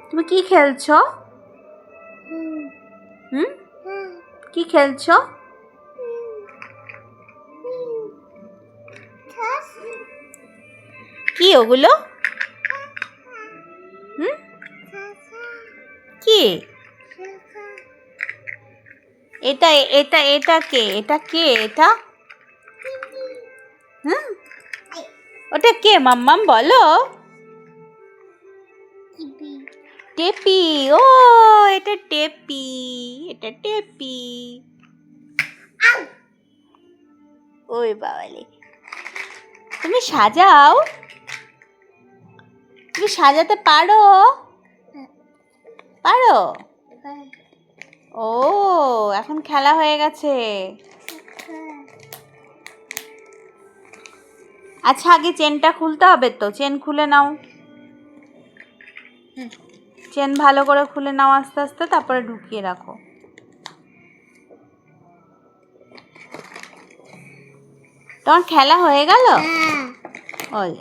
তুমি কি খেলছো? হুম, কি খেলছো? কি ওগুলো? হুম, কি এটা? এটা এটা কে? এটা কে? এটা হুম, ওটা কে মাম্মাম বলো? টেপি। ও এটা টেপি, এটা টেপি। ওই বাবালে, তুমি সাজাও? তুমি সাজাতে পারো? পারো? ও এখন খেলা হয়ে গেছে। আচ্ছা আগে চেনটা খুলতে হবে তো, চেন খুলে নাও। চেন ভালো করে খুলে নাও আস্তে আস্তে, তারপরে ঢুকিয়ে রাখো। তোমার খেলা হয়ে গেল? ওই